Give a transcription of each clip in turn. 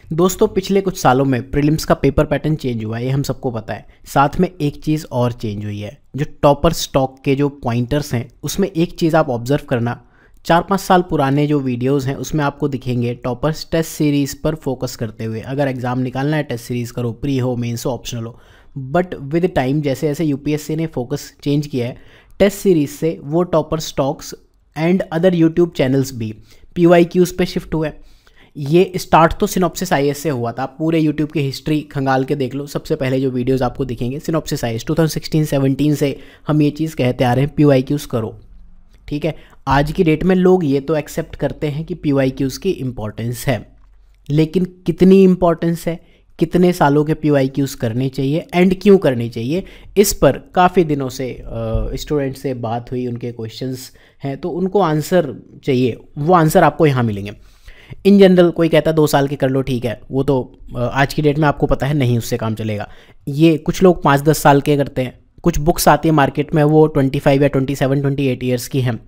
दोस्तों पिछले कुछ सालों में प्रीलिम्स का पेपर पैटर्न चेंज हुआ है, ये हम सबको पता है। साथ में एक चीज़ और चेंज हुई है, जो टॉपर स्टॉक के जो पॉइंटर्स हैं उसमें एक चीज़ आप ऑब्जर्व करना, 4-5 साल पुराने जो वीडियोस हैं उसमें आपको दिखेंगे टॉपर्स टेस्ट सीरीज़ पर फोकस करते हुए। अगर एग्ज़ाम निकालना है टेस्ट सीरीज़ करो, प्री हो, मेंस हो, ऑप्शनल हो। बट विद टाइम जैसे जैसे यूपीएससी ने फोकस चेंज किया है, टेस्ट सीरीज़ से वो topper stocks and other YouTube channels भी PYQs पे शिफ्ट हुए। ये स्टार्ट तो सिनॉप्सिस IAS से हुआ था। आप पूरे यूट्यूब की हिस्ट्री खंगाल के देख लो, सबसे पहले जो वीडियोस आपको दिखेंगे सिनॉप्सिस IAS 2016-17 से हम ये चीज़ कहते आ रहे हैं PYQs करो। ठीक है, आज की डेट में लोग ये तो एक्सेप्ट करते हैं कि PYQs की इम्पोर्टेंस है, लेकिन कितनी इम्पोर्टेंस है, कितने सालों के PYQs करने चाहिए एंड क्यों करने चाहिए, इस पर काफ़ी दिनों से स्टूडेंट से बात हुई, उनके क्वेश्चंस हैं तो उनको आंसर चाहिए। वो आंसर आपको यहाँ मिलेंगे। इन जनरल कोई कहता है 2 साल के कर लो, ठीक है, वो तो आज की डेट में आपको पता है नहीं उससे काम चलेगा। ये कुछ लोग 5-10 साल के करते हैं। कुछ बुक्स आती है मार्केट में वो 25 या 27-28 ईयर्स की हैं।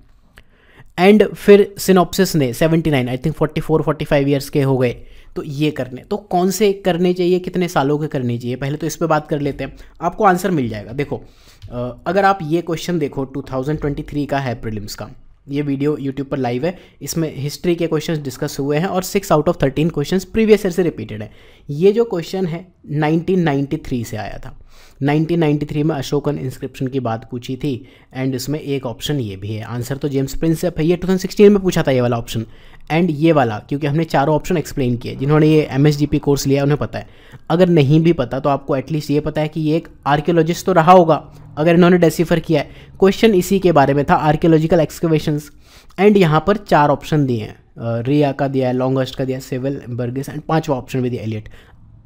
एंड फिर सिनॉप्सिस ने 79 आई थिंक 44-45 ईयर्स के हो गए। तो ये करने तो कौन से करने चाहिए, कितने सालों के करने चाहिए, पहले तो इस पर बात कर लेते हैं, आपको आंसर मिल जाएगा। देखो अगर आप ये क्वेश्चन देखो 2023 का है प्रीलिम्स का, ये वीडियो यूट्यूब पर लाइव है, इसमें हिस्ट्री के क्वेश्चंस डिस्कस हुए हैं और 6 out of 13 questions previous year से रिपीटेड है। ये जो क्वेश्चन है 1993 से आया था। 1993 में अशोकन इंस्क्रिप्शन की बात पूछी थी एंड इसमें एक ऑप्शन ये भी है। आंसर तो जेम्स प्रिंसेप है, ये 2016 में पूछा था ये वाला ऑप्शन एंड ये वाला, क्योंकि हमने चारों ऑप्शन एक्सप्लेन किए। जिन्होंने ये MSGP कोर्स लिया उन्हें पता है। अगर नहीं भी पता तो आपको एटलीस्ट ये पता है कि ये एक आर्कियोलॉजिस्ट तो रहा होगा अगर इन्होंने डेसिफर किया है। क्वेश्चन इसी के बारे में था, आर्कियोलॉजिकल एक्सकवेशंस। एंड यहाँ पर 4 ऑप्शन दिए हैं, रिया का दिया है, लॉन्गस्ट का दिया है, सेवल, बर्गिस एंड 5वां ऑप्शन भी दिया एलियट।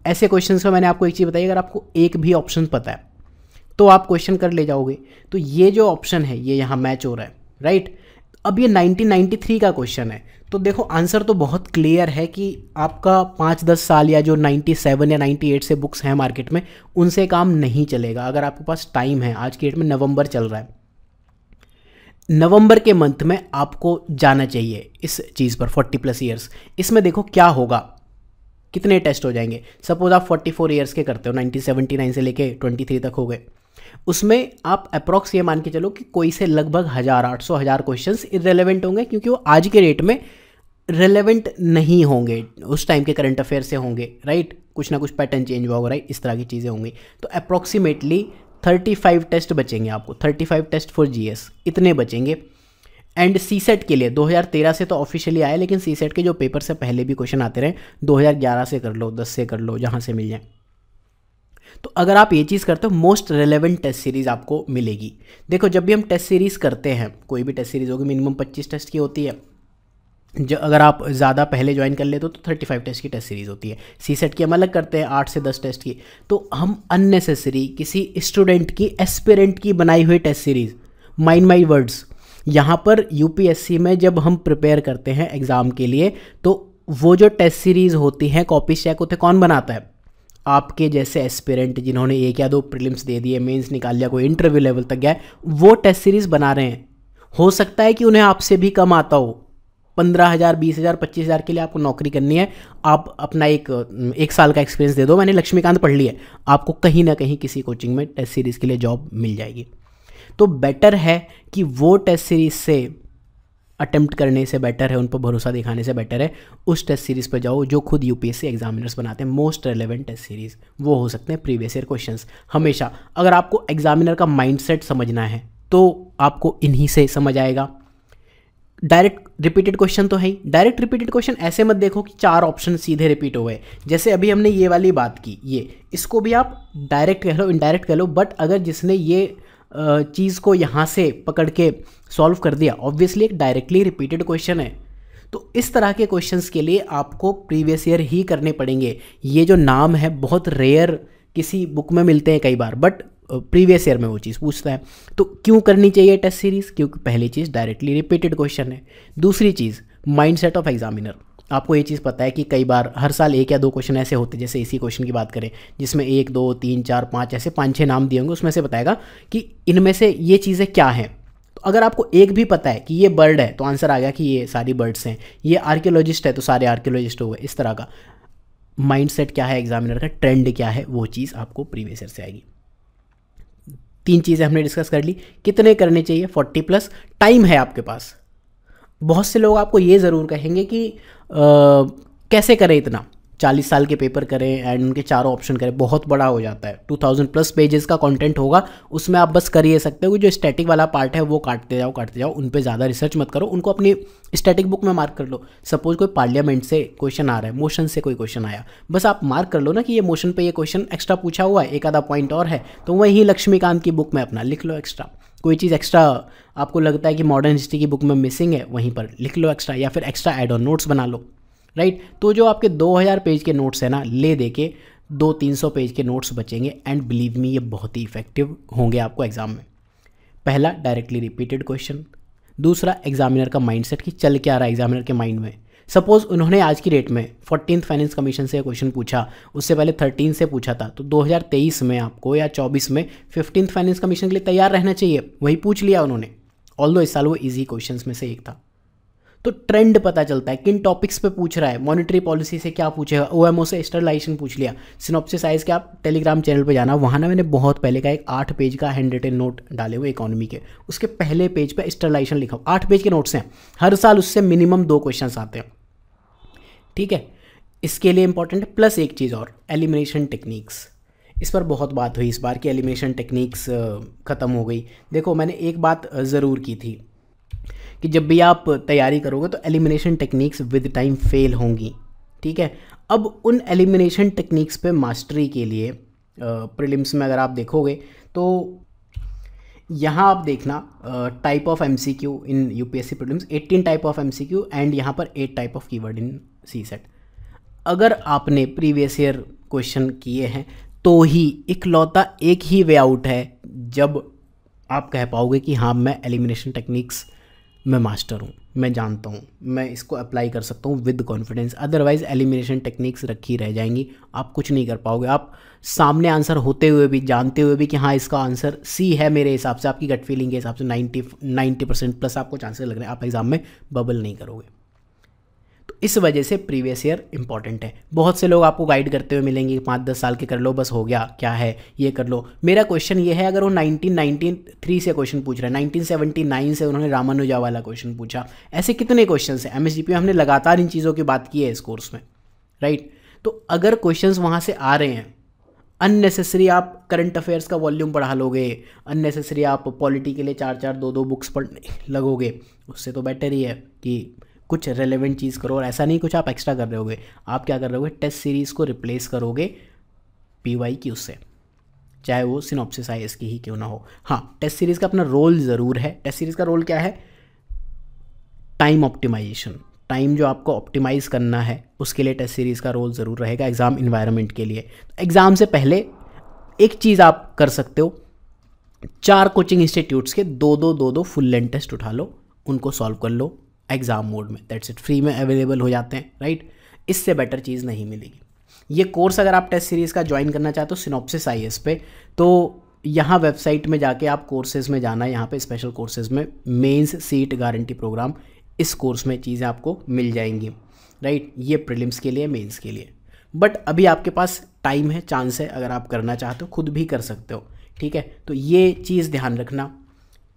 ऐसे क्वेश्चंस में मैंने आपको एक चीज़ बताई, अगर आपको एक भी ऑप्शन पता है तो आप क्वेश्चन कर ले जाओगे। तो ये जो ऑप्शन है ये यहाँ मैच हो रहा है, राइट। अब ये 1993 का क्वेश्चन है, तो देखो आंसर तो बहुत क्लियर है कि आपका 5-10 साल या जो 97 या 98 से बुक्स हैं मार्केट में उनसे काम नहीं चलेगा। अगर आपके पास टाइम है, आज की डेट में नवंबर चल रहा है, नवंबर के मंथ में आपको जाना चाहिए इस चीज़ पर 40+ ईयर्स। इसमें देखो क्या होगा, कितने टेस्ट हो जाएंगे। सपोज आप 44 ईयर्स के करते हो, 1979 से लेके 23 तक हो गए, उसमें आप अप्रॉक्स ये मान के चलो कि कोई से लगभग 1800 क्वेश्चंस इररेलेवेंट होंगे, क्योंकि वो आज के रेट में रेलेवेंट नहीं होंगे, उस टाइम के करंट अफेयर से होंगे, राइट। कुछ ना कुछ पैटर्न चेंज हुआ होगा, राइट, इस तरह की चीज़ें होंगी। तो अप्रॉक्सीमेटली 35 टेस्ट बचेंगे आपको, 35 टेस्ट फॉर GS इतने बचेंगे। एंड CSET के लिए 2013 से तो ऑफिशियली आया, लेकिन CSET के जो पेपर से पहले भी क्वेश्चन आते रहे, 2011 से कर लो, 10 से कर लो, जहाँ से मिल जाए। तो अगर आप ये चीज़ करते हो मोस्ट रेलेवेंट टेस्ट सीरीज़ आपको मिलेगी। देखो जब भी हम टेस्ट सीरीज़ करते हैं, कोई भी टेस्ट सीरीज़ होगी मिनिमम 25 टेस्ट की होती है। अगर आप ज़्यादा पहले ज्वाइन कर लेते हो तो 35 टेस्ट की टेस्ट सीरीज़ होती है। CSET की हम अलग करते हैं 8 से 10 टेस्ट की। तो हम अननेसेसरी किसी स्टूडेंट की, एस्पिरेंट की बनाई हुई test series, mind my words, यहाँ पर UPSC में जब हम प्रिपेयर करते हैं एग्ज़ाम के लिए, तो वो जो टेस्ट सीरीज़ होती हैं, कॉपी चेक होते, कौन बनाता है? आपके जैसे एस्पिरेंट जिन्होंने 1 या 2 प्रीलिम्स दे दिए, मेंस निकाल लिया, कोई इंटरव्यू लेवल तक गया है, वो टेस्ट सीरीज़ बना रहे हैं। हो सकता है कि उन्हें आपसे भी कम आता हो, 15,000, 20,000, 25,000 के लिए आपको नौकरी करनी है। आप अपना एक साल का एक्सपीरियंस दे दो, मैंने लक्ष्मीकांत पढ़ ली है, आपको कहीं ना कहीं किसी कोचिंग में टेस्ट सीरीज़ के लिए जॉब मिल जाएगी। तो बेटर है कि वो टेस्ट सीरीज़ से अटेम्प्ट करने से बेटर है, उन पर भरोसा दिखाने से बेटर है उस टेस्ट सीरीज़ पर जाओ जो खुद UPSC एग्जामिनर्स बनाते हैं। मोस्ट रेलेवेंट टेस्ट सीरीज़ वो हो सकते हैं प्रीवियस ईयर क्वेश्चंस। हमेशा अगर आपको एग्जामिनर का माइंडसेट समझना है तो आपको इन्हीं से समझ आएगा। डायरेक्ट रिपीटेड क्वेश्चन तो है ही। डायरेक्ट रिपीटेड क्वेश्चन ऐसे मत देखो कि 4 ऑप्शन सीधे रिपीट हो गए, जैसे अभी हमने ये वाली बात की, ये इसको भी आप डायरेक्ट कह लो, इनडायरेक्ट कह लो, बट अगर जिसने ये चीज़ को यहाँ से पकड़ के सॉल्व कर दिया, ऑब्वियसली एक डायरेक्टली रिपीटेड क्वेश्चन है। तो इस तरह के क्वेश्चंस के लिए आपको प्रीवियस ईयर ही करने पड़ेंगे। ये जो नाम है बहुत रेयर किसी बुक में मिलते हैं कई बार, बट प्रीवियस ईयर में वो चीज़ पूछता है। तो क्यों करनी चाहिए टेस्ट सीरीज़? क्योंकि पहली चीज़ डायरेक्टली रिपीटेड क्वेश्चन है। दूसरी चीज़ माइंडसेट ऑफ एग्जामिनर। आपको ये चीज़ पता है कि कई बार हर साल 1 या 2 क्वेश्चन ऐसे होते हैं, जैसे इसी क्वेश्चन की बात करें जिसमें 1, 2, 3, 4, 5 ऐसे 5-6 नाम दिए होंगे, उसमें से बताएगा कि इनमें से ये चीज़ें क्या हैं। तो अगर आपको एक भी पता है कि ये बर्ड है तो आंसर आ गया कि ये सारी बर्ड्स हैं, ये आर्कियोलॉजिस्ट है तो सारे आर्कियोलॉजिस्ट हो गए, इस तरह का। माइंडसेट क्या है एग्जामिनर का, ट्रेंड क्या है, वो चीज़ आपको प्रीवियस ईयर से आएगी। 3 चीज़ें हमने डिस्कस कर ली। कितने करने चाहिए, 40+, टाइम है आपके पास। बहुत से लोग आपको ये ज़रूर कहेंगे कि कैसे करें इतना, 40 साल के पेपर करें एंड उनके चारों ऑप्शन करें, बहुत बड़ा हो जाता है। 2000+ पेजेस का कंटेंट होगा, उसमें आप बस कर ये सकते हो कि जो स्टैटिक वाला पार्ट है वो काटते जाओ, उन पे ज़्यादा रिसर्च मत करो, उनको अपनी स्टैटिक बुक में मार्क कर लो। सपोज कोई पार्लियामेंट से क्वेश्चन आ रहा है, मोशन से कोई क्वेश्चन आया, बस आप मार्क कर लो ना कि ये मोशन पे ये क्वेश्चन एक्स्ट्रा पूछा हुआ है, एक आधा पॉइंट और है, तो वहीं लक्ष्मीकांत की बुक में अपना लिख लो एक्स्ट्रा। कोई चीज़ एक्स्ट्रा आपको लगता है कि मॉडर्न हिस्ट्री की बुक में मिसिंग है, वहीं पर लिख लो एक्स्ट्रा, या फिर एक्स्ट्रा एड ऑन नोट्स बना लो, राइट। तो जो आपके 2000 पेज के नोट्स हैं ना, ले दे के 200-300 पेज के नोट्स बचेंगे, एंड बिलीव मी ये बहुत ही इफेक्टिव होंगे आपको एग्जाम में। पहला, डायरेक्टली रिपीटेड क्वेश्चन। दूसरा, एग्जामिनर का माइंडसेट कि चल क्या रहा है एग्जामिनर के माइंड में। सपोज उन्होंने आज की डेट में 14th फाइनेंस कमीशन से क्वेश्चन पूछा, उससे पहले 13 से पूछा था, तो 2023 में आपको या 24 में 15th फाइनेंस कमीशन के लिए तैयार रहना चाहिए, वही पूछ लिया उन्होंने। ऑल्दो इस साल वो ईजी क्वेश्चंस में से एक था। तो ट्रेंड पता चलता है किन टॉपिक्स पे पूछ रहा है, मॉनेटरी पॉलिसी से क्या पूछेगा, ओएमओ से स्टरलाइजेशन पूछ लिया, सिनॉप्सिस साइज के आप टेलीग्राम चैनल पे जाना, वहाँ ना मैंने बहुत पहले का एक 8 पेज का हैंड रिटन नोट डाले हुए इकोनॉमी के, उसके पहले पेज पे स्टरलाइजेशन लिखा, 8 पेज के नोट्स हैं, हर साल उससे मिनिमम 2 क्वेश्चन आते हैं, ठीक है। इसके लिए इंपॉर्टेंट है। प्लस एक चीज़ और, एलिमिनेशन टेक्निक्स, इस पर बहुत बात हुई इस बार कि एलिमिनेशन टेक्निक्स ख़त्म हो गई। देखो मैंने एक बात ज़रूर की थी कि जब भी आप तैयारी करोगे तो elimination techniques with time fail होंगी, ठीक है। अब उन एलिमिनेशन टेक्निक्स पे मास्टरी के लिए प्रीलिम्स में अगर आप देखोगे तो यहाँ आप देखना type of MCQ in UPSC prelims, 18 type of MCQ and यहाँ पर 8 type of keyword in CSAT. अगर आपने प्रीवियस ईयर क्वेश्चन किए हैं तो ही इकलौता एक ही वे आउट है जब आप कह पाओगे कि हाँ मैं एलिमिनेशन टेक्निक्स मैं मास्टर हूँ, मैं जानता हूँ, मैं इसको अप्लाई कर सकता हूँ with confidence. Otherwise elimination techniques रखी रह जाएंगी, आप कुछ नहीं कर पाओगे। आप सामने आंसर होते हुए भी, जानते हुए भी कि हाँ इसका आंसर सी है, मेरे हिसाब से आपकी गट फीलिंग के हिसाब से 90% प्लस आपको चांसेस लग रहे हैं, आप एग्जाम में बबल नहीं करोगे। तो इस वजह से प्रीवियस ईयर इंपॉर्टेंट है। बहुत से लोग आपको गाइड करते हुए मिलेंगे, 5-10 साल के कर लो बस हो गया, क्या है ये कर लो। मेरा क्वेश्चन ये है, अगर वो 1993 से क्वेश्चन पूछ रहा है, 1979 से उन्होंने रामानुजा वाला क्वेश्चन पूछा, ऐसे कितने क्वेश्चन हैं एमएसजीपी में, हमने लगातार इन चीज़ों की बात की है इस कोर्स में, राइट। तो अगर क्वेश्चन वहाँ से आ रहे हैं, अननेसेसरी आप करंट अफेयर्स का वॉल्यूम बढ़ा लोगे, अननेसेसरी आप पॉलिटी के लिए 4-4 2-2 बुक्स पढ़ने लगोगे, उससे तो बेटर ही है कि कुछ रेलेवेंट चीज़ करो। और ऐसा नहीं कुछ आप एक्स्ट्रा कर रहे होगे, आप क्या कर रहे होगे, टेस्ट सीरीज़ को रिप्लेस करोगे PYQ से, चाहे वो सिनॉप्सिस IAS की ही क्यों ना हो। हाँ, टेस्ट सीरीज़ का अपना रोल ज़रूर है। टेस्ट सीरीज़ का रोल क्या है, टाइम ऑप्टिमाइजेशन, टाइम जो आपको ऑप्टिमाइज़ करना है उसके लिए टेस्ट सीरीज़ का रोल ज़रूर रहेगा एग्ज़ाम इन्वायरमेंट के लिए। एग्ज़ाम से पहले एक चीज़ आप कर सकते हो, 4 कोचिंग इंस्टीट्यूट्स के 2-2 फुल लेंथ टेस्ट उठा लो, उनको सॉल्व कर लो एग्ज़ाम मोड में, दैट्स इट, फ्री में अवेलेबल हो जाते हैं, राइट। इससे बेटर चीज़ नहीं मिलेगी। ये कोर्स अगर आप टेस्ट सीरीज़ का ज्वाइन करना चाहते हो सिनॉप्सिस IAS पे, तो यहाँ वेबसाइट में जाके आप कोर्सेज में जाना है, यहाँ पे स्पेशल कोर्सेज में मेंस सीट गारंटी प्रोग्राम, इस कोर्स में चीज़ें आपको मिल जाएंगी, राइट। ये प्रीलिम्स के लिए, मेंस के लिए। बट अभी आपके पास टाइम है, चांस है, अगर आप करना चाहते हो खुद भी कर सकते हो, ठीक है। तो ये चीज़ ध्यान रखना,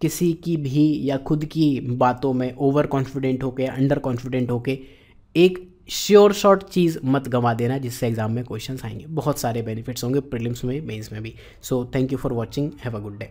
किसी की भी या खुद की बातों में ओवर कॉन्फिडेंट होके, अंडर कॉन्फिडेंट होके एक श्योर शॉर्ट चीज़ मत गंवा देना, जिससे एग्जाम में क्वेश्चंस आएंगे। बहुत सारे बेनिफिट्स होंगे प्रीलिम्स में, मेंस में भी। So thank you for watching, have a good day.